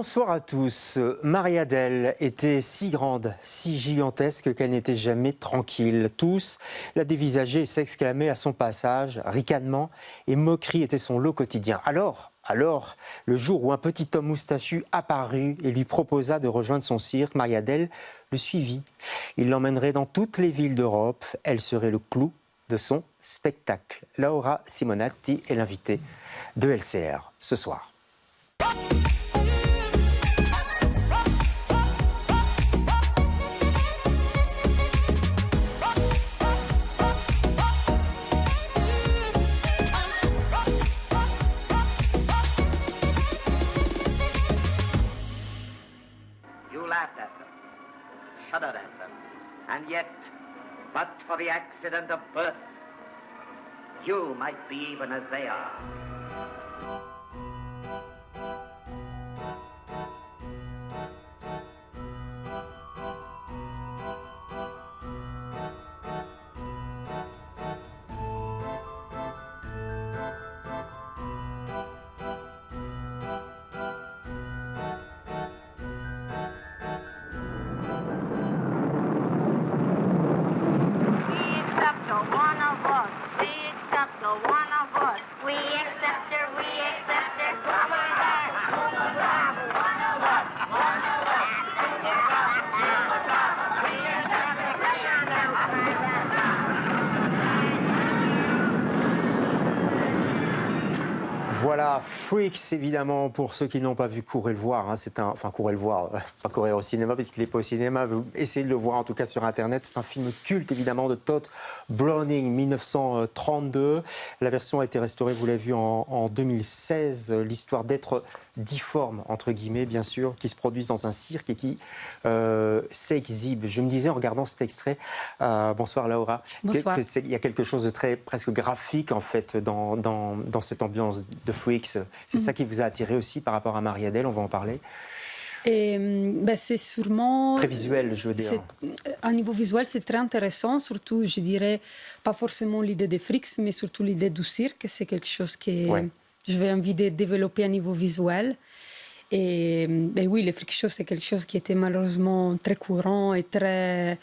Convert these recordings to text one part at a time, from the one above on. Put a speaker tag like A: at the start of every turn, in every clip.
A: Bonsoir à tous. Marie-Adèle était si grande, si gigantesque qu'elle n'était jamais tranquille. Tous la dévisageaient et s'exclamaient à son passage, ricanement et moquerie était son lot quotidien. Alors, le jour où un petit homme moustachu apparut et lui proposa de rejoindre son cirque, Marie-Adèle le suivit. Il l'emmènerait dans toutes les villes d'Europe. Elle serait le clou de son spectacle. Laura Simonatti est l'invitée de LCR ce soir.
B: Laughed at them, shuddered at them, and yet, but for the accident of birth, you might be even as they are.
A: Voilà, Freaks, évidemment, pour ceux qui n'ont pas vu, courez le voir. Hein, courez le voir, pas courir au cinéma, parce qu'il n'est pas au cinéma. Vous essayez de le voir, en tout cas, sur Internet. C'est un film culte, évidemment, de Tod Browning, 1932. La version a été restaurée, vous l'avez vu, en 2016. L'histoire d'êtres difformes, entre guillemets, bien sûr, qui se produisent dans un cirque et qui s'exhibent. Je me disais, en regardant cet extrait, bonsoir Laura,
C: bonsoir.
A: Il y a quelque chose de très presque graphique, en fait, dans cette ambiance de Freaks. C'est ça qui vous a attiré aussi par rapport à Marie-Adèle, on va en parler.
C: C'est sûrement...
A: Très visuel, je veux dire.
C: À niveau visuel, c'est très intéressant, surtout, je dirais, pas forcément l'idée des Freaks, mais surtout l'idée du cirque. C'est quelque chose que je vais envie de développer à niveau visuel. Et oui, les freak shows, c'est quelque chose qui était malheureusement très courant et très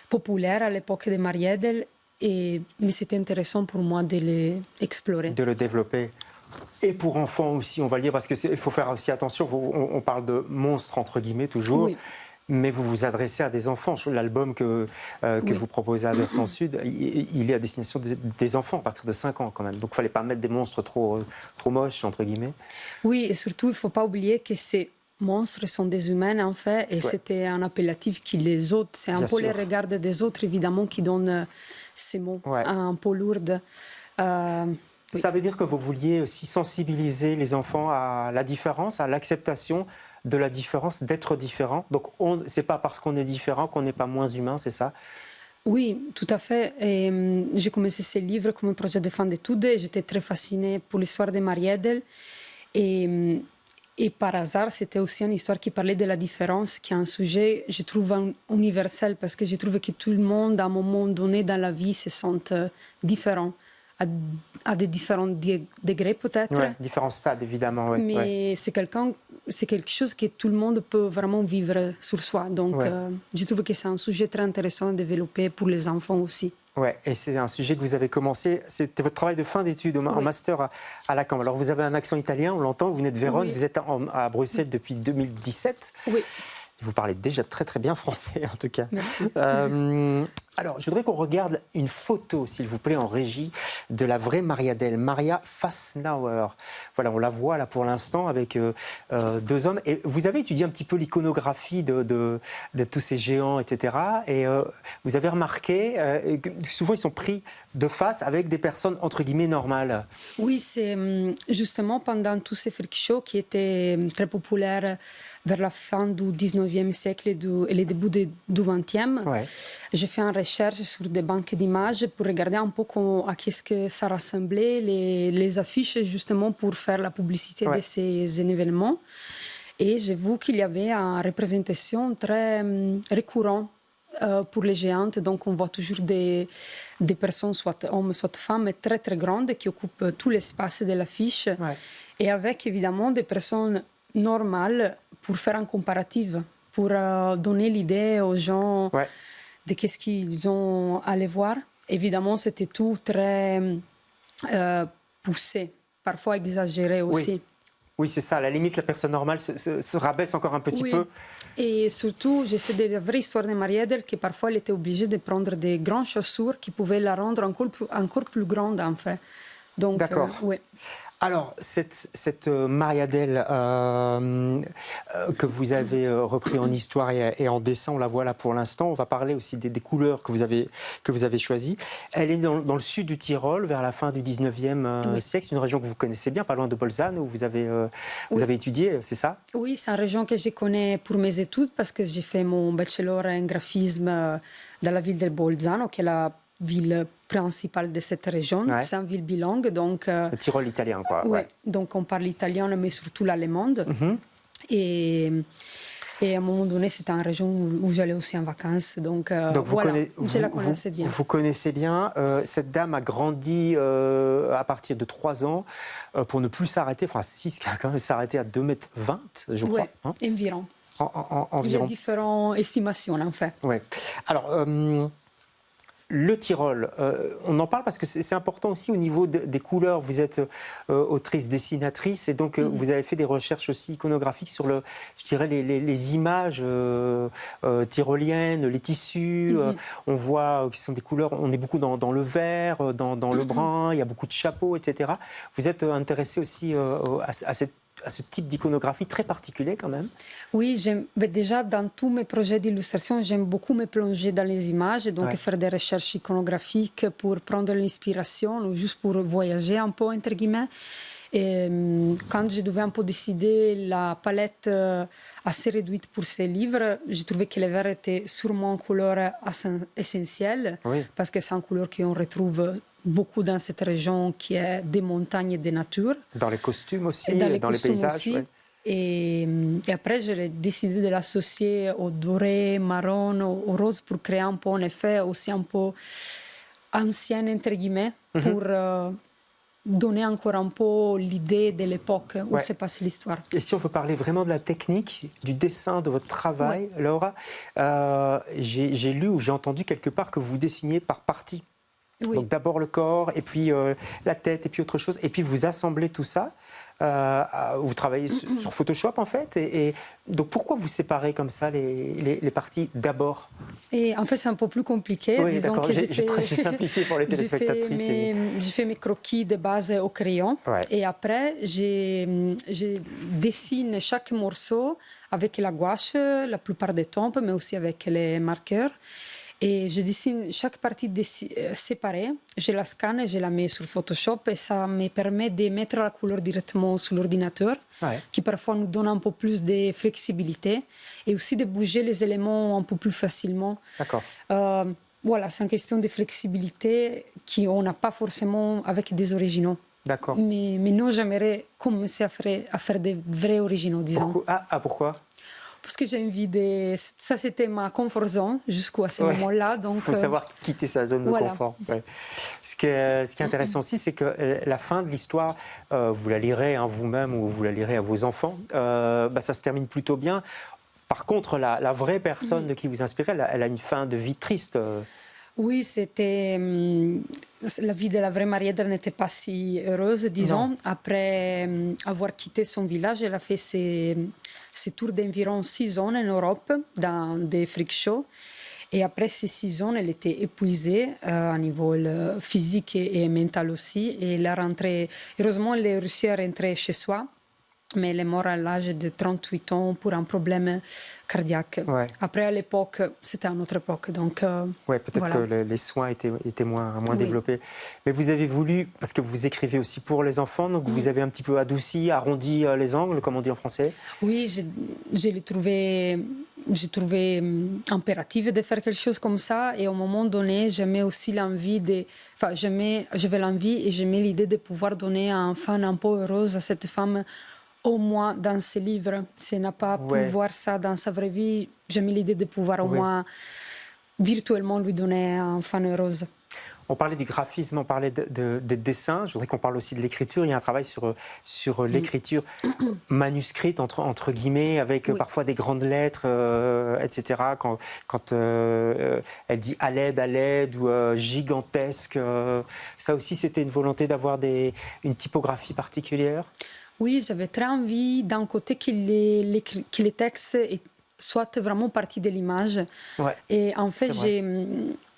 C: populaire à l'époque de Marie-Adèle. Mais c'était intéressant pour moi de l'explorer.
A: De le développer. Et pour enfants aussi, on va le dire, parce qu'il faut faire aussi attention, on parle de monstres, entre guillemets, toujours, oui. Mais vous vous adressez à des enfants. L'album que vous proposez à Versant Sud, il est à destination des enfants, à partir de 5 ans quand même. Donc il ne fallait pas mettre des monstres trop moches, entre guillemets.
C: Oui, et surtout, il ne faut pas oublier que ces monstres sont des humains, en fait, et c'était un appellatif qui les autres. C'est un peu les regards des autres, évidemment, qui donnent ces mots un peu lourds.
A: Oui. Ça veut dire que vous vouliez aussi sensibiliser les enfants à la différence, à l'acceptation de la différence, d'être différent. Donc, ce n'est pas parce qu'on est différent qu'on n'est pas moins humain, c'est ça?
C: Oui, tout à fait. J'ai commencé ce livre comme un projet de fin d'études et j'étais très fascinée pour l'histoire de Marie-Adèle. Et par hasard, c'était aussi une histoire qui parlait de la différence, qui est un sujet, je trouve, universel, parce que je trouve que tout le monde, à un moment donné dans la vie, se sent différent. À des différents degrés peut-être.
A: Oui, différents stades évidemment. Ouais,
C: mais c'est quelque chose que tout le monde peut vraiment vivre sur soi. Donc je trouve que c'est un sujet très intéressant à développer pour les enfants aussi.
A: Oui, et c'est un sujet que vous avez commencé, c'était votre travail de fin d'études en master à la Camp. Alors vous avez un accent italien, on l'entend, vous venez de Vérone, vous êtes à Bruxelles depuis 2017.
C: Oui.
A: Vous parlez déjà très très bien français en tout cas.
C: Merci.
A: Alors, je voudrais qu'on regarde une photo, s'il vous plaît, en régie, de la vraie Marie-Adèle, Maria Fasnauer. Voilà, on la voit là pour l'instant avec 2 hommes. Et vous avez étudié un petit peu l'iconographie de tous ces géants, etc. Et vous avez remarqué que souvent ils sont pris de face avec des personnes entre guillemets normales.
C: Oui, c'est justement pendant tous ces freak shows qui étaient très populaires vers la fin du 19e siècle et le début du 20e. Ouais. J'ai fait une recherche sur des banques d'images pour regarder un peu à qu'est-ce que ça rassemblait, les affiches, justement pour faire la publicité de ces événements. Et j'ai vu qu'il y avait une représentation très récurrente pour les géantes. Donc on voit toujours des personnes, soit hommes, soit femmes, très très grandes qui occupent tout l'espace de l'affiche. Ouais. Et avec évidemment des personnes normales, pour faire un comparatif, pour donner l'idée aux gens de qu'est-ce qu'ils ont à aller voir. Évidemment, c'était tout très poussé, parfois exagéré aussi.
A: Oui, c'est ça. À la limite, la personne normale se rabaisse encore un petit peu.
C: Et surtout, je sais de la vraie histoire de Mariadel, que parfois elle était obligée de prendre des grandes chaussures qui pouvaient la rendre encore plus grande, en fait. Donc,
A: d'accord.
C: Oui.
A: Alors, cette Mariadel que vous avez repris en histoire et en dessin, on la voit là pour l'instant. On va parler aussi des couleurs que vous avez choisies. Elle est dans le sud du Tyrol, vers la fin du 19e siècle. C'est une région que vous connaissez bien, pas loin de Bolzane, où vous avez étudié, c'est ça?
C: Oui, c'est une région que je connais pour mes études, parce que j'ai fait mon bachelor en graphisme dans la ville de Bolzano, qui est la ville principale de cette région. C'est une ville bilingue, donc...
A: le Tyrol italien, quoi.
C: Oui, donc on parle italien, mais surtout l'allemande. Et à un moment donné, c'était une région où j'allais aussi en vacances. Donc voilà, je la connaissais bien.
A: Vous connaissez bien. Cette dame a grandi à partir de 3 ans pour ne plus s'arrêter, enfin si, quand même s'arrêter à 2,20 m, je crois.
C: Oui, environ.
A: Environ.
C: Il y a différentes estimations, en fait.
A: Oui. Alors... le Tyrol, on en parle parce que c'est important aussi au niveau des couleurs. Vous êtes autrice, dessinatrice, et donc vous avez fait des recherches aussi iconographiques sur je dirais les images tyroliennes, les tissus. On voit qu'ils sont des couleurs, on est beaucoup dans le vert, dans le brun, il y a beaucoup de chapeaux, etc. Vous êtes intéressée aussi à ce type d'iconographie très particulier quand même?
C: Oui, déjà dans tous mes projets d'illustration, j'aime beaucoup me plonger dans les images, et donc faire des recherches iconographiques pour prendre l'inspiration, ou juste pour voyager un peu, entre guillemets. Et quand je devais un peu décider la palette assez réduite pour ces livres, j'ai trouvé que le vert était sûrement une couleur essentielle, parce que c'est une couleur qu'on retrouve beaucoup dans cette région qui est des montagnes et des natures.
A: Dans les costumes aussi, dans les paysages.
C: Aussi. Et après, j'ai décidé de l'associer au doré, marron, au rose, pour créer un peu un effet aussi un peu ancien, entre guillemets, pour donner encore un peu l'idée de l'époque où se passe l'histoire.
A: Et si on veut parler vraiment de la technique, du dessin, de votre travail, Laura, j'ai lu ou j'ai entendu quelque part que vous dessiniez par partie. Donc d'abord le corps, et puis la tête, et puis autre chose, et puis vous assemblez tout ça. Vous travaillez sur Photoshop en fait, et donc pourquoi vous séparez comme ça les parties d'abord?
C: Et en fait c'est un peu plus compliqué.
A: Oui, d'accord, j'ai simplifié pour les téléspectatrices.
C: J'ai fait mes croquis de base au crayon, et après je dessine chaque morceau avec la gouache la plupart des temps, mais aussi avec les marqueurs. Et je dessine chaque partie séparée, je la scanne et je la mets sur Photoshop, et ça me permet de mettre la couleur directement sur l'ordinateur, qui parfois nous donne un peu plus de flexibilité, et aussi de bouger les éléments un peu plus facilement.
A: D'accord.
C: Voilà, c'est une question de flexibilité qu'on n'a pas forcément avec des originaux.
A: D'accord.
C: Mais nous, j'aimerais commencer à faire des vrais originaux, disons.
A: Pourquoi?
C: Parce que j'ai envie de... Ça, c'était ma comfort zone jusqu'à ce moment-là. Il
A: faut savoir quitter sa zone de confort. Ce qui est intéressant aussi, c'est que la fin de l'histoire, vous la lirez vous-même ou vous la lirez à vos enfants, ça se termine plutôt bien. Par contre, la vraie personne de qui vous inspirez, elle a une fin de vie triste.
C: Oui, c'était... la vie de la vraie Mariadel n'était pas si heureuse, disons. Non. Après avoir quitté son village, elle a fait ses tours d'environ 6 ans en Europe, dans des freak shows. Et après ces 6 ans, elle était épuisée à niveau physique et mental aussi. Et elle a rentré... Heureusement, elle a réussi à rentrer chez soi. Mais elle est morte à l'âge de 38 ans pour un problème cardiaque. Après, à l'époque, c'était une autre époque.
A: Peut-être que les soins étaient moins développés. Mais vous avez voulu, parce que vous écrivez aussi pour les enfants, donc vous avez un petit peu adouci, arrondi les angles, comme on dit en français. Oui,
C: j'ai trouvé impératif de faire quelque chose comme ça. Et au moment donné, j'avais aussi l'envie j'avais l'envie et j'aimais l'idée de pouvoir donner un fin un peu heureuse à cette femme, au moins dans ses livres. Si elle n'a pas pu voir ça dans sa vraie vie, j'aime l'idée de pouvoir au moins virtuellement lui donner un fan heureuse.
A: On parlait du graphisme, on parlait des dessins. Je voudrais qu'on parle aussi de l'écriture. Il y a un travail sur l'écriture manuscrite, entre guillemets, avec parfois des grandes lettres, etc. Quand elle dit à l'aide ou gigantesque. Ça aussi, c'était une volonté d'avoir une typographie particulière?
C: Oui, j'avais très envie d'un côté que les textes soient vraiment partie de l'image.
A: Ouais,
C: et en fait,
A: c'est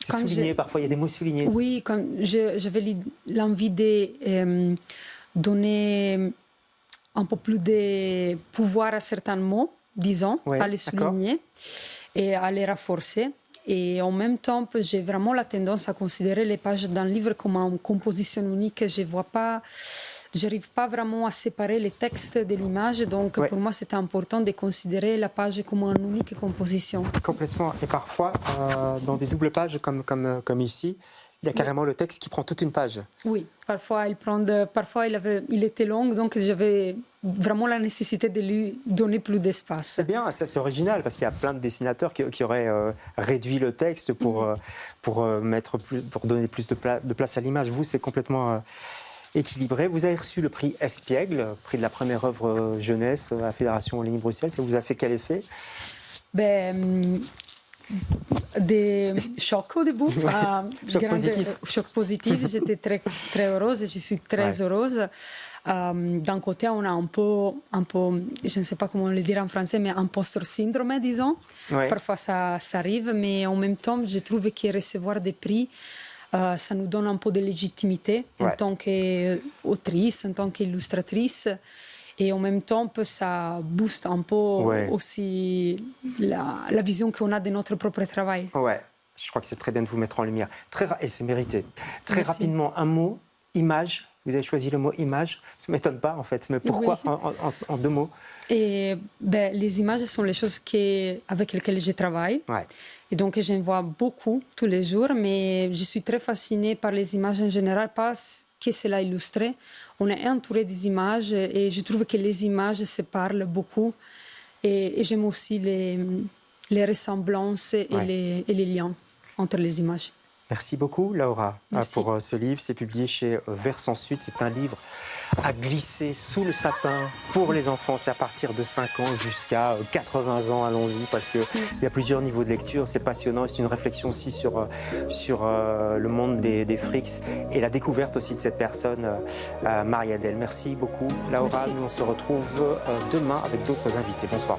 A: souligné, parfois il y a des mots soulignés.
C: Oui, quand j'avais l'envie de donner un peu plus de pouvoir à certains mots, disons, à les souligner et à les renforcer. Et en même temps, j'ai vraiment la tendance à considérer les pages d'un livre comme une composition unique. Je n'arrive pas vraiment à séparer les textes de l'image, donc pour moi c'était important de considérer la page comme une unique composition.
A: Complètement. Et parfois, dans des doubles pages comme ici, il y a carrément le texte qui prend toute une page.
C: Oui, parfois il était long, donc j'avais vraiment la nécessité de lui donner plus d'espace.
A: C'est bien, c'est original, parce qu'il y a plein de dessinateurs qui auraient réduit le texte pour donner plus de place à l'image. Vous, c'est complètement équilibré. Vous avez reçu le prix Espiègle, prix de la première œuvre jeunesse à la Fédération Wallonie-Bruxelles. Ça vous a fait quel effet?
C: Des chocs au début.
A: Choc
C: positif. J'étais très, très heureuse et je suis très heureuse. D'un côté, on a un peu, je ne sais pas comment le dire en français, mais impostor syndrome, disons. Parfois, ça arrive, mais en même temps, je trouve que recevoir des prix, ça nous donne un peu de légitimité en tant qu'autrice, en tant qu'illustratrice. Et en même temps, ça booste un peu aussi la vision qu'on a de notre propre travail.
A: Ouais, je crois que c'est très bien de vous mettre en lumière. Et c'est mérité. Très rapidement, un mot, image. Vous avez choisi le mot image. Ça ne m'étonne pas, en fait. Mais pourquoi en 2 mots?
C: Et les images sont les choses avec lesquelles je travaille. Et donc, j'en vois beaucoup tous les jours, mais je suis très fascinée par les images en général, parce que c'est là illustré. On est entouré des images et je trouve que les images se parlent beaucoup. Et j'aime aussi les ressemblances et les liens entre les images.
A: Merci beaucoup, Laura,
C: Merci.
A: pour ce livre. C'est publié chez Versant Sud. C'est un livre à glisser sous le sapin pour les enfants. C'est à partir de 5 ans jusqu'à 80 ans. Allons-y, parce qu'il y a plusieurs niveaux de lecture. C'est passionnant. C'est une réflexion aussi sur le monde des frics et la découverte aussi de cette personne, Mariadel. Merci beaucoup, Laura.
C: Merci.
A: Nous, on se retrouve demain avec d'autres invités. Bonsoir.